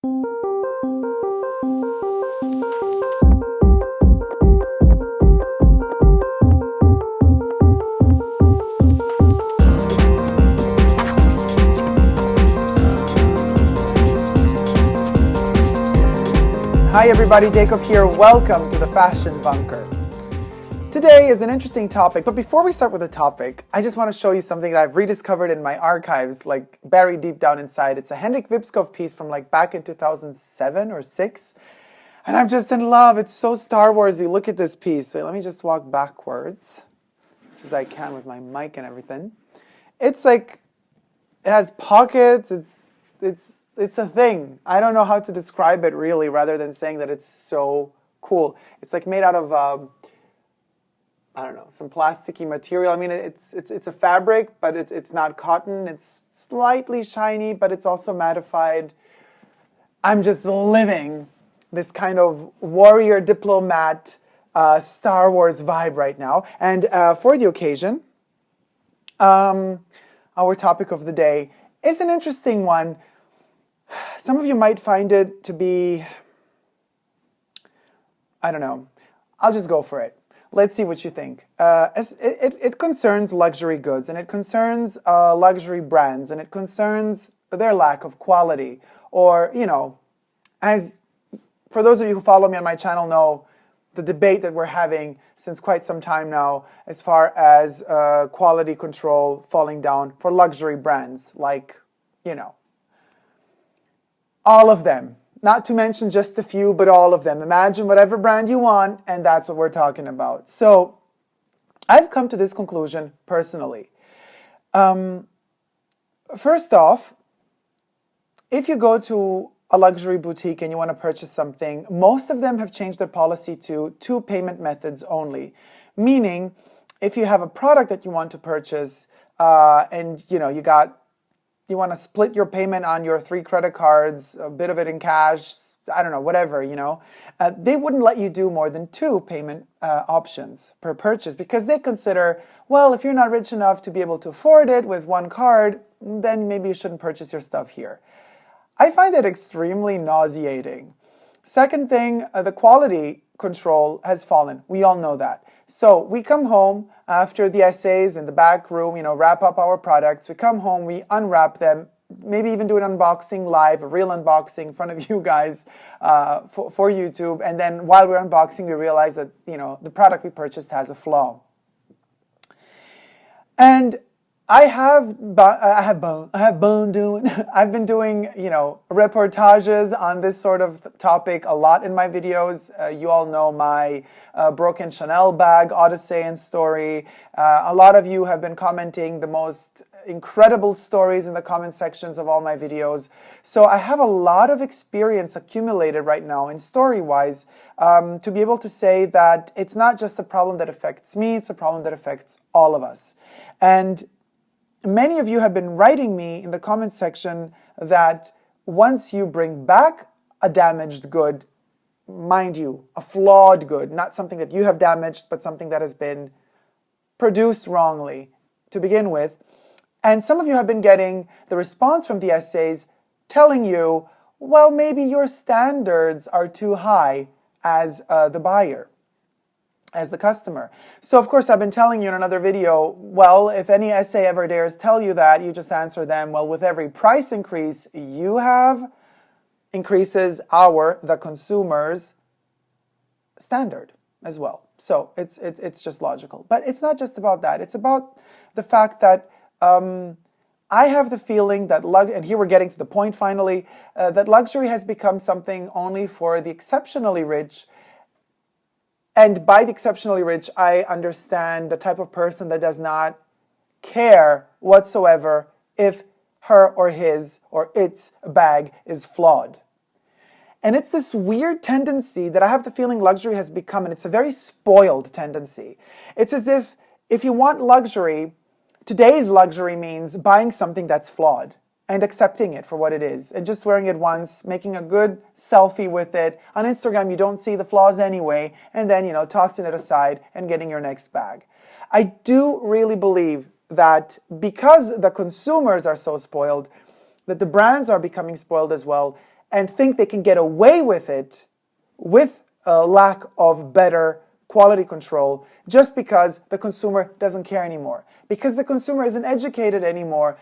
Hi everybody, Dacob here. Welcome to the Fashion Bunker. Today is an interesting topic, but before we start with the topic, I just want to show you something that I've rediscovered in my archives, like buried deep down inside. It's a Henrik Vipskov piece from like back in 2007 or 6, and I'm just in love. It's so Star Warsy. Look at this piece. Wait, let me just walk backwards, which as I can with my mic and everything. It's like, it has pockets. It's a thing. I don't know how to describe it really, rather than saying that it's so cool. It's like made out of, I don't know, some plasticky material. I mean, it's a fabric, but it's not cotton. It's slightly shiny, but it's also mattified. I'm just living this kind of warrior diplomat Star Wars vibe right now. And for the occasion, our topic of the day is an interesting one. Some of you might find it to be, I don't know. I'll just go for it. Let's see what you think. It concerns luxury goods, and it concerns luxury brands, and it concerns their lack of quality. Or, you know, as for those of you who follow me on my channel know, the debate that we're having since quite some time now as far as quality control falling down for luxury brands, like, you know, all of them, not to mention just a few, but all of them. Imagine whatever brand you want, and that's what we're talking about. So I've come to this conclusion personally. First off, if you go to a luxury boutique and you want to purchase something, most of them have changed their policy to 2 payment methods only. Meaning, if you have a product that you want to purchase and you know you want to split your payment on your 3 credit cards, a bit of it in cash, I don't know, whatever, you know, they wouldn't let you do more than 2 payment options per purchase, because they consider, well, if you're not rich enough to be able to afford it with 1 card, then maybe you shouldn't purchase your stuff here. I find it extremely nauseating. Second thing, the quality control has fallen. We all know that. So we come home after the essays in the back room, you know, wrap up our products. We come home, we unwrap them, maybe even do an unboxing live, a real unboxing in front of you guys for YouTube. And then while we're unboxing, we realize that, you know, the product we purchased has a flaw. And I've been doing, you know, reportages on this sort of topic a lot in my videos. You all know my broken Chanel bag odyssey and story. A lot of you have been commenting the most incredible stories in the comment sections of all my videos. So I have a lot of experience accumulated right now in story-wise to be able to say that it's not just a problem that affects me, it's a problem that affects all of us. And many of you have been writing me in the comment section that once you bring back a damaged good, mind you, a flawed good, not something that you have damaged, but something that has been produced wrongly to begin with, and some of you have been getting the response from the essays telling you, well, maybe your standards are too high as the buyer, as the customer. So of course I've been telling you in another video, well, if any essay ever dares tell you that, you just answer them, well, with every price increase you have, increases the consumer's standard as well. So it's just logical. But it's not just about that. It's about the fact that I have the feeling that, and here we're getting to the point finally, that luxury has become something only for the exceptionally rich. And by the exceptionally rich, I understand the type of person that does not care whatsoever if her or his or its bag is flawed. And it's this weird tendency that I have the feeling luxury has become, and it's a very spoiled tendency. It's as if you want luxury, today's luxury means buying something that's flawed and accepting it for what it is and just wearing it once, making a good selfie with it. On Instagram, you don't see the flaws anyway, and then, you know, tossing it aside and getting your next bag. I do really believe that because the consumers are so spoiled, that the brands are becoming spoiled as well, and think they can get away with it with a lack of better quality control just because the consumer doesn't care anymore. Because the consumer isn't educated anymore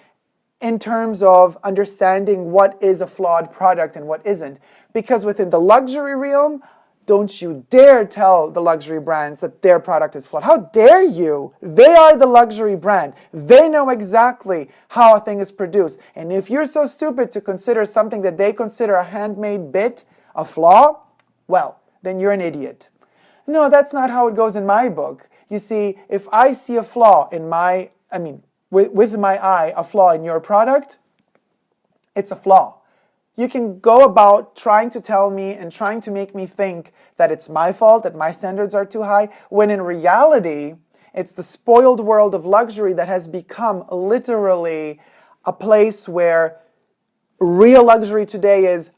in terms of understanding what is a flawed product and what isn't. Because within the luxury realm, don't you dare tell the luxury brands that their product is flawed. How dare you? They are the luxury brand. They know exactly how a thing is produced. And if you're so stupid to consider something that they consider a handmade bit a flaw, well, then you're an idiot. No, that's not how it goes in my book. You see, if I see a flaw in with my eye, a flaw in your product, it's a flaw. You can go about trying to tell me and trying to make me think that it's my fault, that my standards are too high, when in reality, it's the spoiled world of luxury that has become literally a place where real luxury today is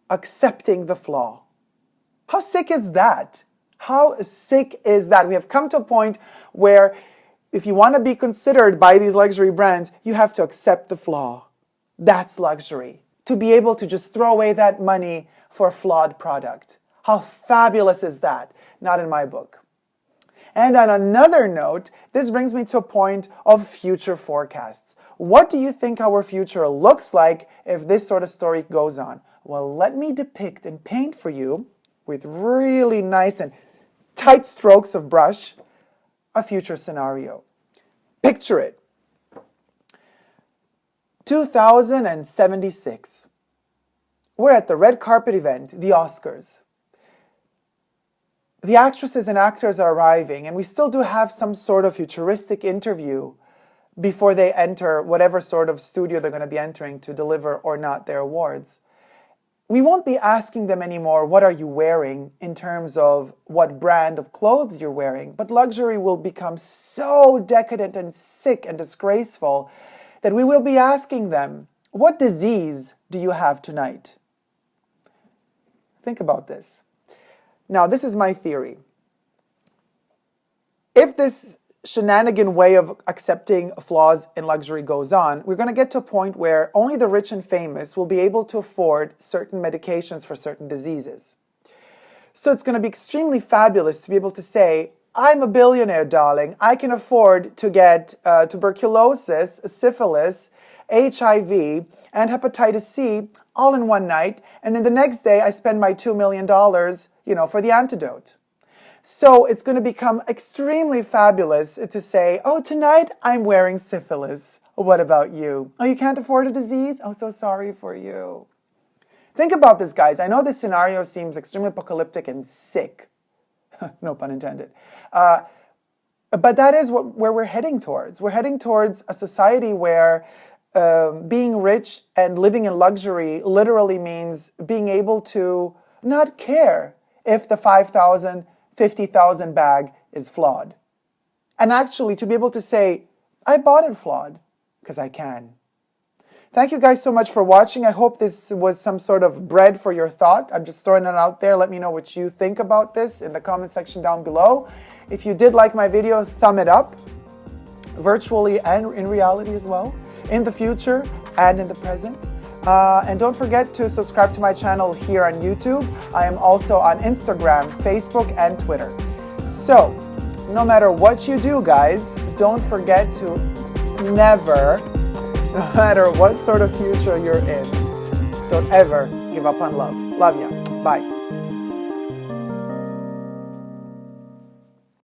accepting the flaw. How sick is that? How sick is that? We have come to a point where if you want to be considered by these luxury brands, you have to accept the flaw. That's luxury. To be able to just throw away that money for a flawed product. How fabulous is that? Not in my book. And on another note, this brings me to a point of future forecasts. What do you think our future looks like if this sort of story goes on? Well, let me depict and paint for you with really nice and tight strokes of brush a future scenario. Picture it. 2076. We're at the red carpet event, the Oscars. The actresses and actors are arriving, and we still do have some sort of futuristic interview before they enter whatever sort of studio they're going to be entering to deliver or not their awards. We won't be asking them anymore, what are you wearing, in terms of what brand of clothes you're wearing, but luxury will become so decadent and sick and disgraceful that we will be asking them, what disease do you have tonight? Think about this. Now, this is my theory. If this shenanigan way of accepting flaws in luxury goes on, we're going to get to a point where only the rich and famous will be able to afford certain medications for certain diseases. So it's going to be extremely fabulous to be able to say, I'm a billionaire, darling. I can afford to get tuberculosis, syphilis, HIV, and hepatitis C all in one night, and then the next day I spend my $2 million, for the antidote. So it's going to become extremely fabulous to say, oh, tonight I'm wearing syphilis. What about you? Oh, you can't afford a disease? Oh, so sorry for you. Think about this, guys. I know this scenario seems extremely apocalyptic and sick. No pun intended. But that is where we're heading towards. We're heading towards a society where being rich and living in luxury literally means being able to not care if the 5,000, 50,000 bag is flawed. And actually to be able to say, I bought it flawed because I can. Thank you guys so much for watching. I hope this was some sort of bread for your thought. I'm just throwing it out there. Let me know what you think about this in the comment section down below. If you did like my video, thumb it up, virtually and in reality as well, in the future and in the present. And don't forget to subscribe to my channel here on YouTube. I am also on Instagram, Facebook, and Twitter. So, no matter what you do, guys, don't forget to never, no matter what sort of future you're in, don't ever give up on love. Love ya. Bye.